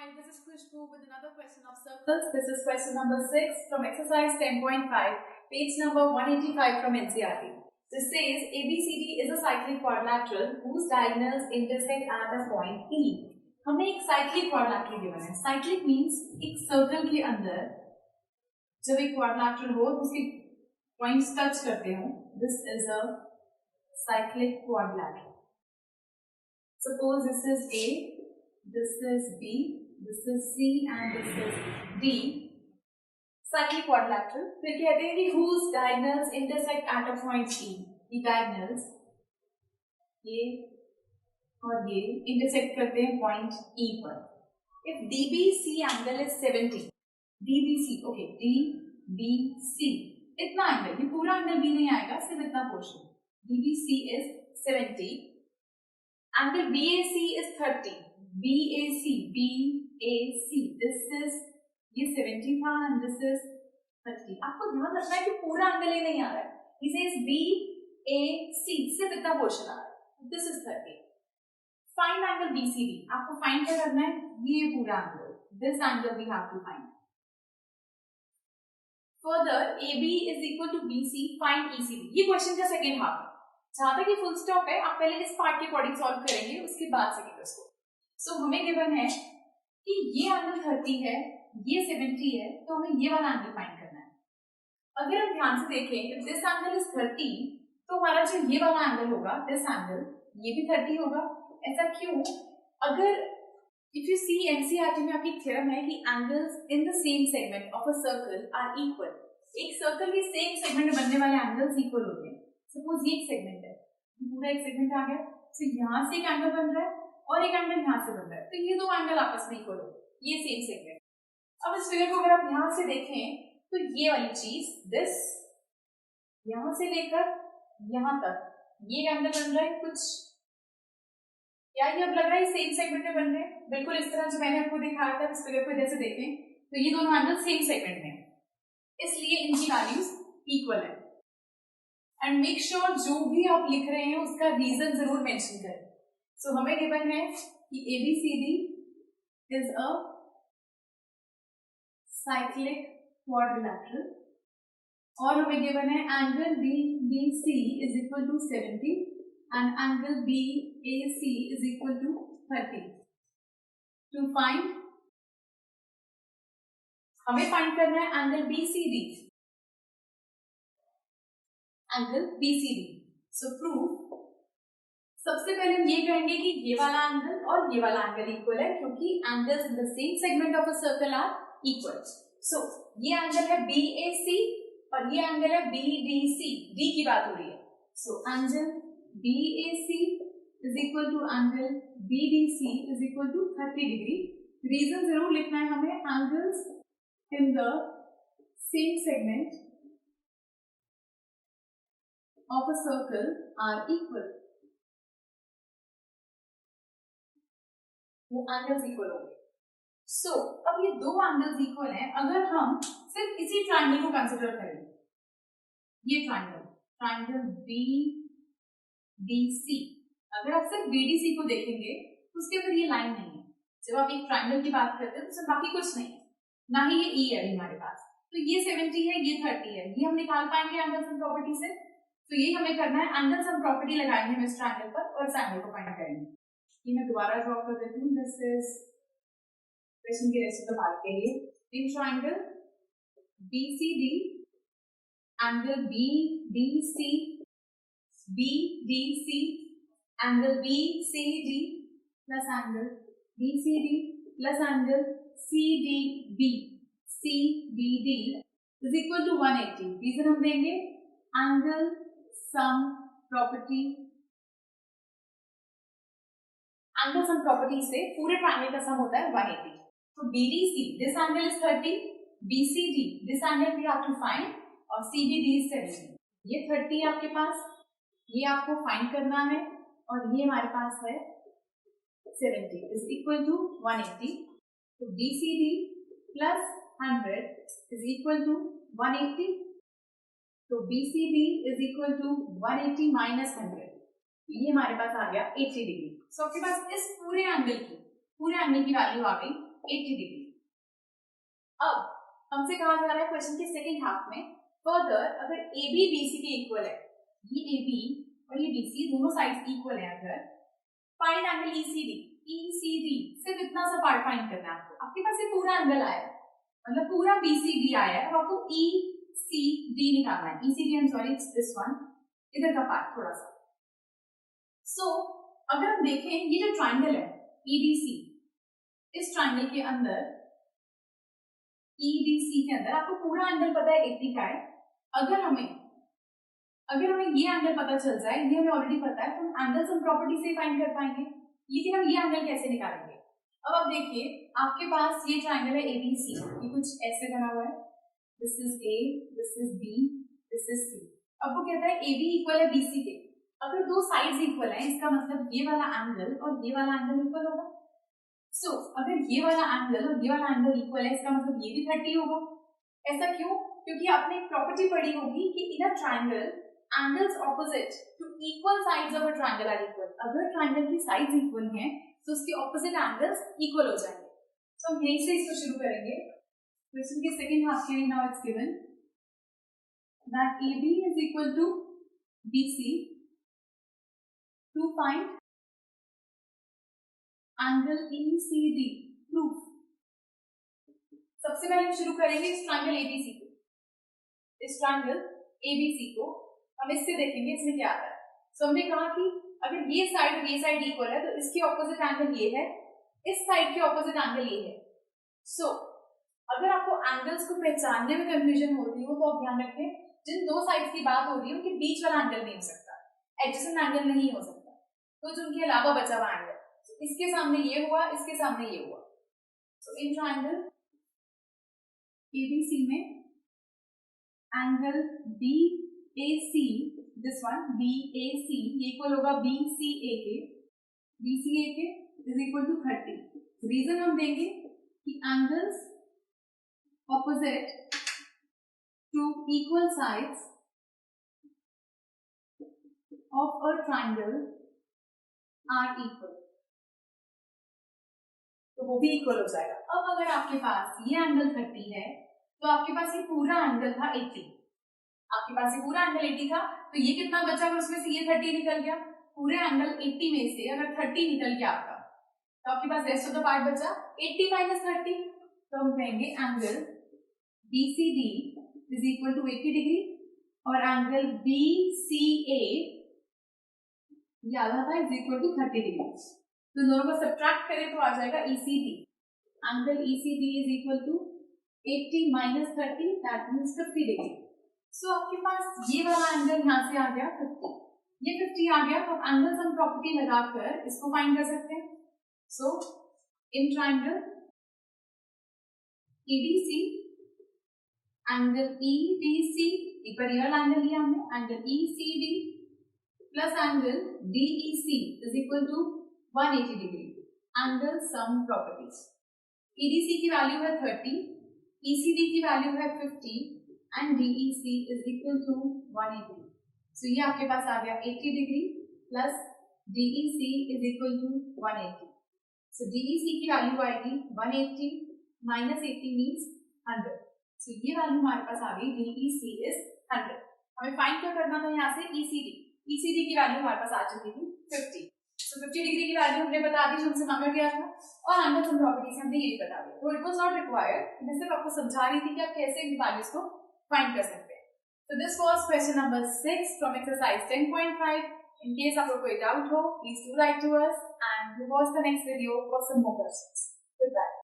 Hi, this is Khushbu with another question of circles. This is question number 6 from exercise 10.5, page number 185 from NCERT. This says ABCD is a cyclic quadrilateral whose diagonals intersect at a point E. हमें एक cyclic quadrilateral given है. Cyclic means एक circle के अंदर जब एक quadrilateral हो उसके points touch करते हो. This is a cyclic quadrilateral. Suppose this is A, this is B, this is C and this is D. Cyclic quadrilateral. फिर कहते हैं कि whose diagonals intersect at a point E. ये diagonals ये और ये intersect करते हैं point E पर. If DBC angle is 70, DBC, okay, DBC इतना angle, ये पूरा angle भी नहीं आएगा, सिर्फ इतना portion. DBC is 70. Angle BAC is 30. BAC, this is ये 70 था and this is 30. आपको ध्यान रखना है कि पूरा एंगल ही नहीं आ रहा है. He says BAC सिर्फ इतना पोर्शन आ रहा है. This is 30. Find angle BCD. आपको फाइंड क्या करना है? ये पूरा angle. This angle we have to find. Further, AB is equal to BC. Find ECD. ये क्वेश्चन का सेकेंड हाफ है. जहां तक ये फुल स्टॉप है, आप पहले इस पार्ट के अकॉर्डिंग सॉल्व करेंगे, उसके बाद सेकेंड उसको. सो हमें गिवन है कि ये एंगल 30 है, ये 70 है, तो हमें ये वाला एंगल फाइंड करना है. अगर हम ध्यान से देखें, if this angle is 30, तो हमारा जो ये वाला एंगल होगा, this angle, ये भी 30 होगा. ऐसा क्यों? अगर if you see NCERT में आपकी थ्योरम है कि angles in the same segment of a circle are equal. एक सर्कल के सेम सेगमेंट में बनने वाले एंगल्स इक्वल होते हैं. सपोज ये एक सेगमेंट है, पूरा एक सेगमेंट आ गया, तो यहाँ से एक एंगल बन रहा है और एक एंगल यहाँ से बन रहा है, तो ये दो एंगल आपस में इक्वल हो, ये सेम सेगमेंट. अब इस फिगर को अगर आप यहाँ से देखें तो ये वाली चीज, दिस यहाँ से लेकर यहाँ तक ये एंगल बन रहा है कुछ, क्या ये अब लग रहा है सेम सेगमेंट में बन रहे हैं? बिल्कुल इस तरह जो मैंने आपको दिखाया था. इस फिगर को जैसे देखें तो ये दोनों एंगल सेम सेगमेंट में, इसलिए इनकी वैल्यूज इक्वल है. एंड मेक श्योर जो भी आप लिख रहे हैं उसका रीजन जरूर मेंशन करें. सो हमें गिवन है कि ABCD is a cyclic quadrilateral और हमें गिवन है angle DBC is equal to 70 and angle BAC is equal to 30. To find, हमें फाइंड करना है angle BCD. Angle BCD. So proof, सबसे पहले हम ये कहेंगे कि ये वाला एंगल और ये वाला एंगल इक्वल है क्योंकि angles in the same segment of a circle are equal. So ये एंगल है BAC और ये एंगल है BDC. D की बात हो रही है. So angle BAC is equal to angle BDC is equal to 30 degree. Reason जरूर लिखना है हमें, angles in the same segment of a circle are equal. वो एंगल्स इक्वल होंगे. सो अब ये दो एंगल्स इक्वल हैं. अगर हम सिर्फ इसी ट्रायंगल को कंसीडर करें, ये ट्रायंगल BDC, अगर आप सिर्फ BDC को देखेंगे तो उसके अंदर ये लाइन नहीं है. जब आप एक ट्रायंगल की बात करते हैं तो उसमें बाकी कुछ नहीं है, ना ही ये E है अभी हमारे पास. तो ये 70 है, ये 30 है, ये हम निकाल पाएंगे एंगल सम प्रॉपर्टी से. तो ये हमें करना है, एंगल सम प्रॉपर्टी लगाएंगे हम इस ट्रायंगल पर और इस एंगल को फाइंड करेंगे. ये मैं दोबारा ड्रॉ कर देती हूँ. दिस इज क्वेश्चन के रेस्ट ऑफ द पार्ट के लिए. In triangle BCD, angle BDC, angle BCD plus angle BCD plus angle CDB is equal to 180. Reason हम देंगे angle sum property. Angle sum property से पूरे ट्रायंगल का सम होता है 180. तो BDC, this angle is 30, BCD, this angle we have to find, और CBD is 70. ये 30 आपके पास, ये आपको फाइंड करना है, और ये हमारे पास है 70 इज इक्वल टू 180. तो BCD plus 100 is equal to 180. तो BCD is equal to 180 minus 100, ये हमारे पास आ गया 80 डिग्री. सो आपके पास इस पूरे एंगल की वैल्यू आ गई 80 डिग्री। अब हमसे कहा जा रहा है क्वेश्चन के सेकेंड हाफ में, फर्दर अगर ए बी बी सी के इक्वल है, ये ए बी और ये बी सी दोनों साइड्स इक्वल है, अगर फाइंड एंगल ईसीडी। ईसीडी सिर्फ इतना सा पार्ट फाइंड करना है आपको। आपके पास ये पूरा एंगल आया है, मतलब पूरा बीसीडी आया है, अब आपको ईसीडी निकालना है। ECD I am sorry it's this one, इधर का पार्ट थोड़ा सा। सो अगर हम देखें ये जो ट्राइंगल है ईडीसी, इस ट्राइंगल के अंदर ईडीसी के अंदर आपको पूरा एंगल पता है 80 का है। अगर हमें ये एंगल पता चल जाए, ये हमें ऑलरेडी पता है, तो हम एंगल सम प्रॉपर्टी से फाइंड कर पाएंगे। लेकिन हम ये एंगल कैसे निकालेंगे? अब आप देखिए आपके पास ये ट्राइंगल है एबीसी, ये कुछ ऐसे बना हुआ है, this is A, this is B, this is C. अब वो कहता है AB इक्वल है BC के। अगर दो साइड्स इक्वल है इसका मतलब ये वाला एंगल और ये वाला एंगल इक्वल होगा। सो अगर ये वाला एंगल और ये वाला एंगल इक्वल है इसका मतलब ये भी 30 होगा। ऐसा क्यों? क्योंकि आपने एक प्रॉपर्टी पढ़ी होगी कि in a triangle angles opposite to equal sides of a triangle are equal. अगर ट्राइंगल की साइड्स इक्वल हैं तो उसके ऑपोजिट एंगल्स इक्वल हो जाएंगे। सो हम यहीं से इसको शुरू करेंगे। क्वेश्चन के सेकंड हाफ के लिए now it's given that AB is equal to BC to find angle ECD. Proof. सबसे पहले हम शुरू करेंगे इस ट्राइंगल ABC को, इस ट्राइंगल ABC को हम इससे देखेंगे इसमें क्या आता है। सो हमने कहा कि अगर ये साइड और ये साइड इक्वल है तो इसकी ऑपोजिट एंगल ये है, इस साइड की ऑपोजिट एंगल ये है। सो अगर आपको एंगल्स को पहचानने में कंफ्यूजन होती हो तो आप ध्यान रखें, जिन दो साइड्स की बात हो रही है उनके बीच वाला एंगल नहीं हो सकता, एडजेसेंट एंगल नहीं हो सकता, तो जो उनके अलावा बचा हुआ एंगल, इसके सामने ये हुआ, इसके सामने ये हुआ। सो इन ट्राइंगल एबीसी में angle BAC, this one BAC equal होगा BCA के, BCA के इज इक्वल टू 30। रीजन हम देंगे कि angles opposite to equal sides of a triangle are equal, तो वो भी इक्वल हो जाएगा। अब अगर आपके पास ये एंगल 30 है तो आपके पास ये पूरा एंगल था 80, आपके पास ये पूरा एंगल 80 था, तो ये कितना बचा? उसमें से ये 30 निकल गया। पूरे एंगल 80 में से अगर 30 निकल गया आपका तो आपके पास रेस्ट ऑफ द पार्ट बचा 80 माइनस 30, तो हम कहेंगे angle BCD is equal to 80 degree और एंगल BCA ये आधा था is equal to 30 डिग्री। तो दोनों को सब्ट्रैक्ट करें तो आ जाएगा ECD, angle ECD is equal to 80 minus 30 that means 50 degree. सो आपके पास ये वाला एंगल यहाँ से आ गया 50, ये 50 आ गया, तो आप एंगल सम प्रॉपर्टी लगाकर इसको फाइंड कर सकते हैं। So in triangle EDC angle EDC एक बार रियल एंगल लिया हमने, angle ECD plus angle DEC is equal to 180 degree. Angle sum properties, EDC की वैल्यू है 30, ECD की वैल्यू है 50 and DEC is equal to 180। So ये आपके पास आ गया 80 degree plus DEC is equal to 180। So DEC की वैल्यू आएगी 180 माइनस 80 मीन्स 100। So, ये वैल्यू हमारे पास आ गई DEC is 100। हमें फाइंड क्या करना था यहाँ से ECD की वैल्यू हमारे पास आ चुकी थी 50। So 50 डिग्री की वैल्यू हमने बता दी जो हमसे मांगा गया था, और एंगल सम प्रॉपर्टी से हमने ये बता दिया। तो इट वाज नॉट रिक्वायर्ड, मैं सिर्फ आपको समझा रही थी कि आप कैसे इन वैल्यूज को फाइंड कर सकते हैं। So this was question number 6 from exercise 10.5. In case आपको कोई डाउट हो, please do write to us and we'll watch the next video for some more questions. Goodbye.